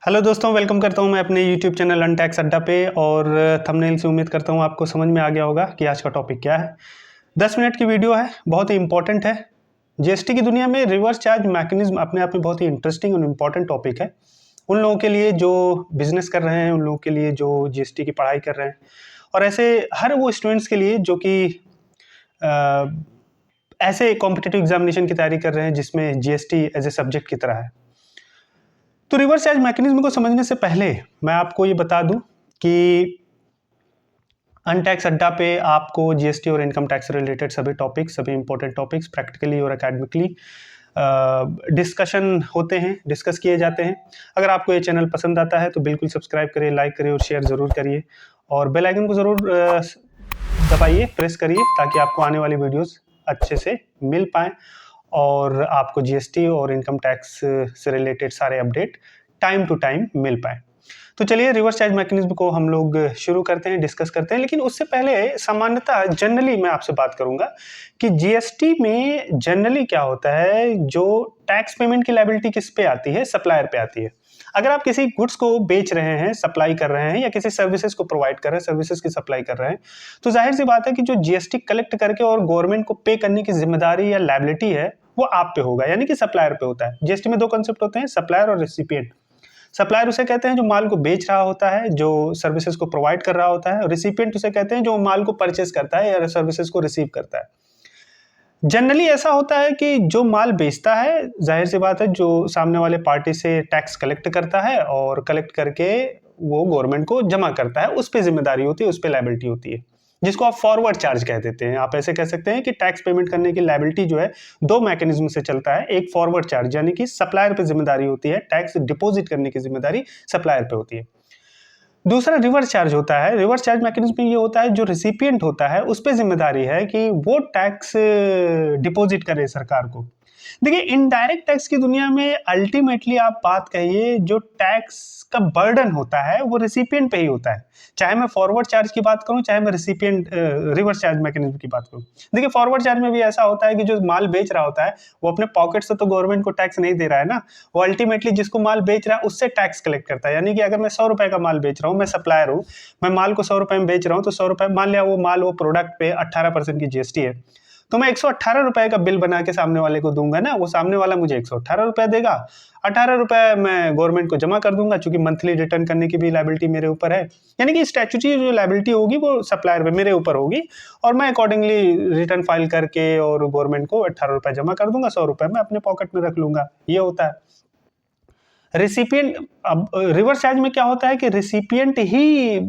Hello दोस्तों, welcome करता हूं मैं अपने यूट्यूब चैनल अनटैक्स अड्डा पे। और थंबनेल से उम्मीद करता हूं आपको समझ में आ गया होगा कि आज का टॉपिक क्या है। 10 मिनट की वीडियो है, बहुत ही इंपॉर्टेंट है। जीएसटी की दुनिया में रिवर्स चार्ज मैकेनिज्म अपने आप में बहुत ही इंटरेस्टिंग और इम्पॉर्टेंट टॉपिक है उन लोगों के लिए जो बिजनेस कर रहे हैं, उन लोगों के लिए जो जीएसटी की पढ़ाई कर रहे हैं, और ऐसे हर वो स्टूडेंट्स के लिए जो कि ऐसे कॉम्पिटिटिव एग्जामिनेशन की तैयारी कर रहे हैं जिसमें जीएसटी एज ए सब्जेक्ट की तरह है। तो रिवर्स चार्ज मैकेनिज्म को समझने से पहले मैं आपको ये बता दूं कि अनटैक्स अड्डा पे आपको जीएसटी और इनकम टैक्स से रिलेटेड सभी टॉपिक्स, सभी इंपॉर्टेंट टॉपिक्स प्रैक्टिकली और एकेडमिकली डिस्कशन होते हैं, डिस्कस किए जाते हैं। अगर आपको ये चैनल पसंद आता है तो बिल्कुल सब्सक्राइब करिए, लाइक करिए और शेयर ज़रूर करिए, और बेल आइकन को ज़रूर दबाइए, प्रेस करिए, ताकि आपको आने वाली वीडियोस अच्छे से मिल पाएँ और आपको जीएसटी और इनकम टैक्स से रिलेटेड सारे अपडेट टाइम टू टाइम मिल पाए। तो चलिए रिवर्स चार्ज मैकेनिज्म को हम लोग शुरू करते हैं, डिस्कस करते हैं। लेकिन उससे पहले सामान्यतः जनरली मैं आपसे बात करूंगा कि जीएसटी में जनरली क्या होता है। जो टैक्स पेमेंट की लायबिलिटी किस पे आती है? सप्लायर पे आती है। अगर आप किसी गुड्स को बेच रहे हैं, सप्लाई कर रहे हैं, या किसी सर्विसेज को प्रोवाइड कर रहे हैं, सर्विसेज की सप्लाई कर रहे हैं, तो जाहिर सी बात है कि जो जीएसटी कलेक्ट करके और गवर्नमेंट को पे करने की जिम्मेदारी या लायबिलिटी है वो आप पे होगा, यानी कि सप्लायर पे होता है। जीएसटी में दो कॉन्सेप्ट होते हैं, सप्लायर और रिसिपिएंट। सप्लायर उसे कहते हैं जो माल को बेच रहा होता है, जो सर्विसेज को प्रोवाइड कर रहा होता है। रिसिपिएंट उसे कहते हैं जो माल को परचेस करता है या सर्विसेज को रिसीव करता है। जनरली ऐसा होता है कि जो माल बेचता है, जाहिर सी बात है, जो सामने वाले पार्टी से टैक्स कलेक्ट करता है और कलेक्ट करके वो गवर्नमेंट को जमा करता है, उस पर जिम्मेदारी होती है, उस पर लायबिलिटी होती है, जिसको आप फॉरवर्ड चार्ज कह देते हैं। आप ऐसे कह सकते हैं कि टैक्स पेमेंट करने की लायबिलिटी जो है दो मैकेनिज्म से चलता है। एक फॉरवर्ड चार्ज, यानी कि सप्लायर पे जिम्मेदारी होती है, टैक्स डिपॉजिट करने की जिम्मेदारी सप्लायर पे होती है। दूसरा रिवर्स चार्ज होता है। रिवर्स चार्ज मैकेनिज्म में ये होता है जो रिसिपिएंट होता है उस पर जिम्मेदारी है कि वो टैक्स डिपॉजिट करे सरकार को। देखिए, इनडायरेक्ट टैक्स की दुनिया में अल्टीमेटली आप बात कहिए, जो टैक्स का बर्डन होता है वो रिसिपिएंट पे ही होता है। चाहे मैं फॉरवर्ड चार्ज की बात करूं, चाहे मैं रिसिपिएंट रिवर्स चार्ज मैकेनिज्म की बात करूं। देखिए, फॉरवर्ड चार्ज में भी ऐसा होता है कि जो माल बेच रहा होता है वो अपने पॉकेट से तो गवर्नमेंट को टैक्स नहीं दे रहा है ना, वो अल्टीमेटली जिसको माल बेच रहा है उससे टैक्स कलेक्ट करता है। यानी कि अगर मैं 100 रुपए का माल बेच रहा हूँ, मैं सप्लायर हूँ, मैं माल को 100 रुपए में बेच रहा हूँ, तो 100 रुपए, मान लिया वो प्रोडक्ट पे 18% की जीएसटी है, तो मैं 118 रुपए का बिल बना के सामने वाले को दूंगा ना, वो सामने वाला मुझे 118 रुपए देगा, 18 रुपए मैं गवर्नमेंट को जमा कर दूंगा, क्योंकि मंथली रिटर्न करने की भी लायबिलिटी मेरे ऊपर है। यानी कि स्टैट्यूटरी जो लायबिलिटी होगी वो सप्लायर पे मेरे ऊपर होगी, और मैं अकॉर्डिंगली रिटर्न फाइल करके और गवर्नमेंट को 18 रुपए जमा कर दूंगा, 100 रुपए मैं अपने पॉकेट में रख लूंगा। ये होता है रिसिपिएंट। अब रिवर्स चार्ज में क्या होता है कि रिसिपिएंट ही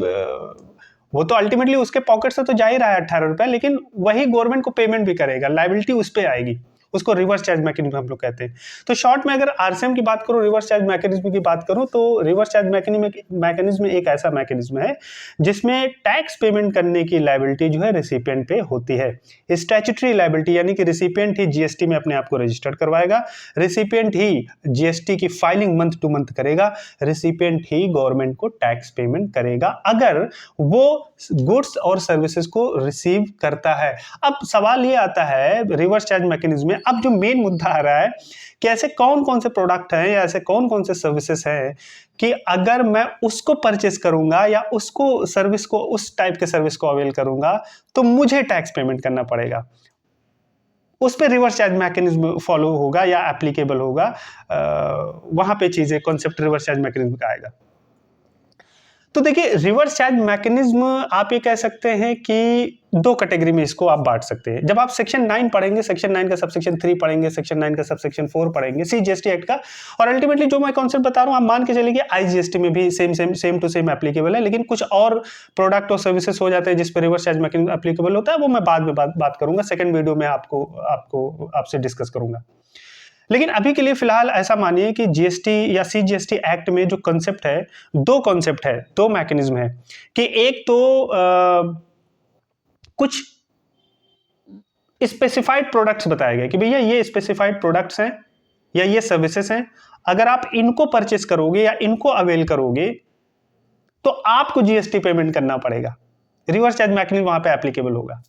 वो तो अल्टीमेटली उसके पॉकेट से तो जा ही रहा है 18 रुपए, लेकिन वही गवर्नमेंट को पेमेंट भी करेगा, लायबिलिटी उस पे आएगी, उसको रिवर्स चार्ज मैकेनिज्म हम लोग कहते हैं। तो शॉर्ट में अगर आरसीएम की बात करूं, रिवर्स चार्ज मैकेनिज्म की बात करूं, तो रिवर्स चार्ज मैकेनिज्म एक ऐसा मैकेनिज्म है जिसमें टैक्स पेमेंट करने की लायबिलिटी जो है रेसिपिएंट पे होती है। स्टैट्यूटरी लायबिलिटी, यानी कि रेसिपिएंट ही जीएसटी में अपने आप को रजिस्टर्ड करवाएगा, रेसिपिएंट ही जीएसटी की फाइलिंग मंथ टू मंथ करेगा, रेसिपिएंट ही गवर्नमेंट को टैक्स पेमेंट करेगा अगर वो गुड्स और सर्विसेज को रिसीव करता है। अब सवाल ये आता है रिवर्स चार्ज मैकेनिज्म में, अब जो मेन मुद्दा आ रहा है कि ऐसे कौन कौन से प्रोडक्ट हैं या ऐसे कौन कौन से सर्विसेज हैं कि अगर मैं उसको परचेस करूंगा या उसको सर्विस को, उस टाइप के सर्विस को अवेल करूंगा, तो मुझे टैक्स पेमेंट करना पड़ेगा, उस पर रिवर्स चार्ज मैकेनिज्म फॉलो होगा या एप्लीकेबल होगा। वहां पे चीजें, कॉन्सेप्ट रिवर्स चार्ज मैकेनिज्म का आएगा। तो देखिए, रिवर्स चार्ज मैकेनिज्म आप ये कह सकते हैं कि दो कैटेगरी में इसको आप बांट सकते हैं। जब आप सेक्शन 9 पढ़ेंगे, सेक्शन 9 का सबसेक्शन 3 पढ़ेंगे, सेक्शन 9 का सबसेक्शन 4 पढ़ेंगे सीजीएसटी एक्ट का, और अल्टीमेटली जो मैं कॉन्सेप्ट बता रहा हूं आप मान के चलिए आईजीएसटी में भी सेम टू सेम एप्लीकेबल है, लेकिन कुछ और प्रोडक्ट और सर्विसेज हो जाते हैं जिस पर रिवर्स चार्ज मैकेनिज्म एप्लीकेबल होता है, वो मैं बाद में बात करूंगा, सेकंड वीडियो में आपसे डिस्कस करूंगा। लेकिन अभी के लिए फिलहाल ऐसा मानिए कि जीएसटी या सीजीएसटी एक्ट में जो कॉन्सेप्ट है, दो कॉन्सेप्ट है, दो मैकेनिज्म है कि एक तो कुछ स्पेसिफाइड प्रोडक्ट्स बताए गए कि भैया ये स्पेसिफाइड प्रोडक्ट्स हैं या ये सर्विसेज हैं, अगर आप इनको परचेस करोगे या इनको अवेल करोगे तो आपको जीएसटी पेमेंट करना पड़ेगा। रिवर्स चार्ज मैकेनिज्म वहां पे एप्लीकेबल होगा।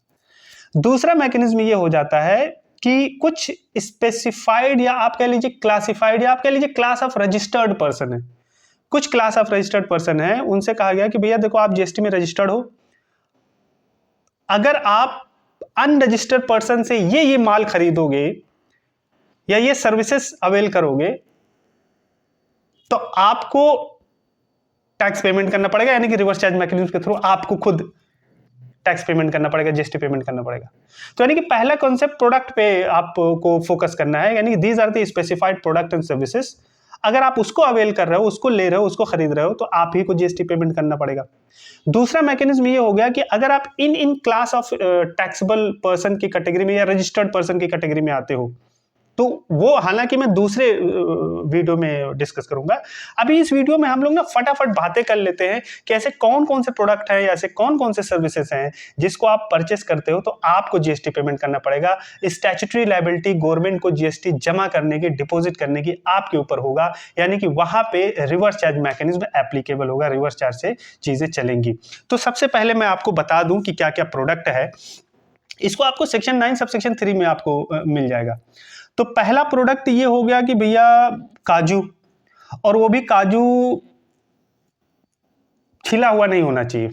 दूसरा मैकेनिज्म ये हो जाता है कि कुछ स्पेसिफाइड या आप कह लीजिए क्लासिफाइड या आप कह लीजिए क्लास ऑफ रजिस्टर्ड पर्सन है, कुछ क्लास ऑफ रजिस्टर्ड पर्सन है, उनसे कहा गया कि भैया देखो आप जीएसटी में रजिस्टर्ड हो, अगर आप अनरजिस्टर्ड पर्सन से ये माल खरीदोगे या ये सर्विसेज अवेल करोगे तो आपको टैक्स पेमेंट करना पड़ेगा, यानी कि रिवर्स चार्ज मैकेनिज्म के थ्रू आपको खुद टैक्स पेमेंट करना पड़ेगा, जीएसटी पेमेंट करना पड़ेगा। तो यानी कि पहला कॉन्सेप्ट प्रोडक्ट पे आपको फोकस करना है, यानी these are the specified product and services. अगर आप उसको अवेल कर रहे हो, उसको ले रहे हो, उसको खरीद रहे हो, तो आप ही को जीएसटी पेमेंट करना पड़ेगा। दूसरा मैकेनिज्म ये हो गया कि अगर आप in class of taxable person की कैटेगरी में या रजिस्टर्ड पर्सन की कैटेगरी में आते हो, तो वो हालांकि मैं दूसरे वीडियो में डिस्कस करूंगा। अभी इस वीडियो में हम लोग ना फटाफट बातें कर लेते हैं कि ऐसे कौन कौन से प्रोडक्ट हैं या ऐसे कौन कौन से सर्विसेज हैं जिसको आप परचेस करते हो तो आपको जीएसटी पेमेंट करना पड़ेगा। स्टैट्यूटरी लायबिलिटी गवर्नमेंट को जीएसटी जमा करने की, डिपॉजिट करने की आपके ऊपर होगा, यानी कि वहां पे रिवर्स चार्ज मैकेनिज्म एप्लीकेबल होगा, रिवर्स चार्ज से चीजें चलेंगी। तो सबसे पहले मैं आपको बता दूं कि क्या क्या प्रोडक्ट है। इसको आपको सेक्शन 9 सबसेक्शन 3 में आपको मिल जाएगा। तो पहला प्रोडक्ट ये हो गया कि भैया काजू, और वो भी काजू छिला हुआ नहीं होना चाहिए,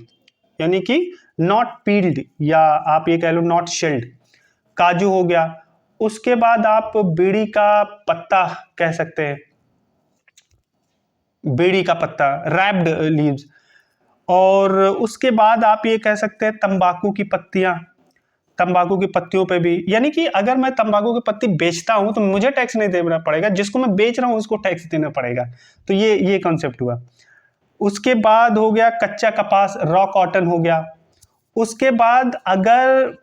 यानी कि नॉट पील्ड, या आप ये कह लो नॉट शेल्ड, काजू हो गया। उसके बाद आप बीड़ी का पत्ता कह सकते हैं, बीड़ी का पत्ता, रैप्ड लीव्स। और उसके बाद आप ये कह सकते हैं तंबाकू की पत्तियां, तंबाकू की पत्तियों पे भी, यानी कि अगर मैं तंबाकू की पत्ती बेचता हूं तो मुझे टैक्स नहीं देना पड़ेगा, जिसको मैं बेच रहा हूं उसको टैक्स देना पड़ेगा। तो ये कॉन्सेप्ट हुआ। उसके बाद हो गया कच्चा कपास, रॉ कॉटन हो गया। उसके बाद अगर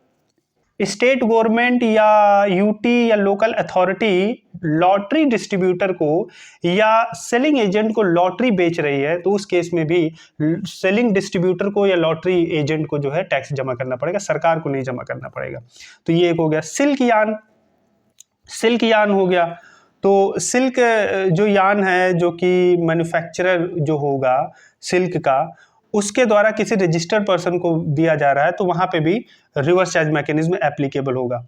स्टेट गवर्नमेंट या यूटी या लोकल अथॉरिटी लॉटरी डिस्ट्रीब्यूटर को या सेलिंग एजेंट को लॉटरी बेच रही है, तो उस केस में भी सेलिंग डिस्ट्रीब्यूटर को या लॉटरी एजेंट को जो है टैक्स जमा करना पड़ेगा, सरकार को नहीं जमा करना पड़ेगा। तो ये एक हो गया। सिल्क यान, सिल्क यान हो गया। तो सिल्क जो यान है, जो कि मैन्युफैक्चरर जो होगा सिल्क का, उसके द्वारा किसी रजिस्टर्ड पर्सन को दिया जा रहा है, तो वहां पे भी रिवर्स चार्ज मैकेनिज्म एप्लीकेबल होगा।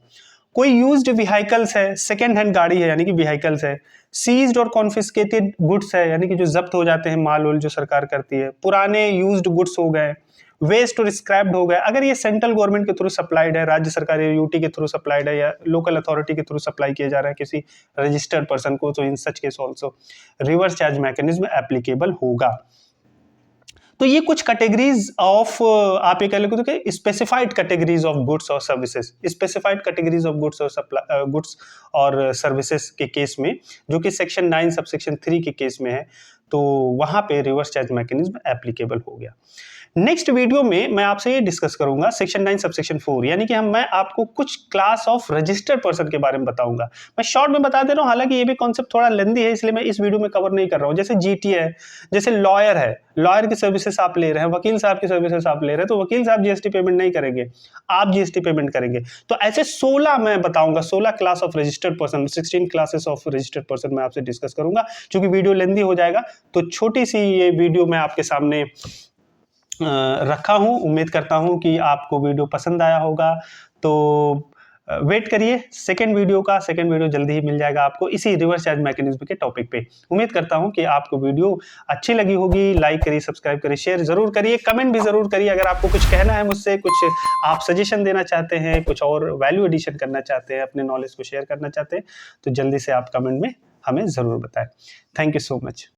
कोई यूज्ड व्हीकल्स है, सेकेंड हैंड गाड़ी है, यानी कि व्हीकल्स है। सीज्ड और कॉन्फिस्केटेड गुड्स है, यानी कि जो जब्त हो जाते हैं माल उल जो सरकार करती है। पुराने यूज्ड गुड्स हो गए। वेस्ट और स्क्रैप्ड हो गए, अगर ये सेंट्रल गवर्नमेंट के थ्रू सप्लाइड है, राज्य सरकार या यूटी के थ्रू सप्लाइड है, या लोकल अथॉरिटी के थ्रू सप्लाई किया जा रहा है किसी रजिस्टर्ड पर्सन को, तो in such case also reverse charge mechanism applicable होगा। तो ये कुछ कैटेगरीज ऑफ, आप ये कह लो कि स्पेसिफाइड कैटेगरीज ऑफ गुड्स और services, specified categories of goods और गुड्स और सर्विसेज के केस में, जो कि सेक्शन 9 सबसेक्शन 3 के केस में है, तो वहां पे रिवर्स चार्ज मैकेनिज्म एप्लीकेबल हो गया। नेक्स्ट वीडियो में मैं आपसे ये डिस्कस करूंगा सेक्शन 9 सबसेक्शन 4, यानी कि मैं आपको कुछ क्लास ऑफ रजिस्टर्ड पर्सन के बारे में बताऊंगा। मैं शॉर्ट में बता दे रहा हूं, हालांकि ये भी कॉन्सेप्ट थोड़ा लेंदी है, इसलिए मैं इस वीडियो में कवर नहीं कर रहा हूं। जैसे जीटी है, जैसे लॉयर है, लॉयर की सर्विसेज आप ले रहे हैं, वकील साहब की सर्विसेज आप ले रहे हैं, तो वकील साहब जीएसटी पेमेंट नहीं करेंगे, आप जीएसटी पेमेंट करेंगे। तो ऐसे 16 मैं बताऊंगा, 16 class of registered person, 16 classes of registered person मैं आपसे डिस्कस करूंगा। चूंकि वीडियो लेंदी हो जाएगा, तो छोटी सी ये वीडियो मैं आपके सामने रखा हूं। उम्मीद करता हूं कि आपको वीडियो पसंद आया होगा। तो वेट करिए सेकेंड वीडियो का, सेकेंड वीडियो जल्दी ही मिल जाएगा आपको इसी रिवर्स चार्ज मैकेनिज्म के टॉपिक पे। उम्मीद करता हूं कि आपको वीडियो अच्छी लगी होगी। लाइक करिए, सब्सक्राइब करिए, शेयर जरूर करिए, कमेंट भी जरूर करिए। अगर आपको कुछ कहना है मुझसे, कुछ आप सजेशन देना चाहते हैं, कुछ और वैल्यू एडिशन करना चाहते हैं, अपने नॉलेज को शेयर करना चाहते हैं, तो जल्दी से आप कमेंट में हमें जरूर बताएं। Thank you so much.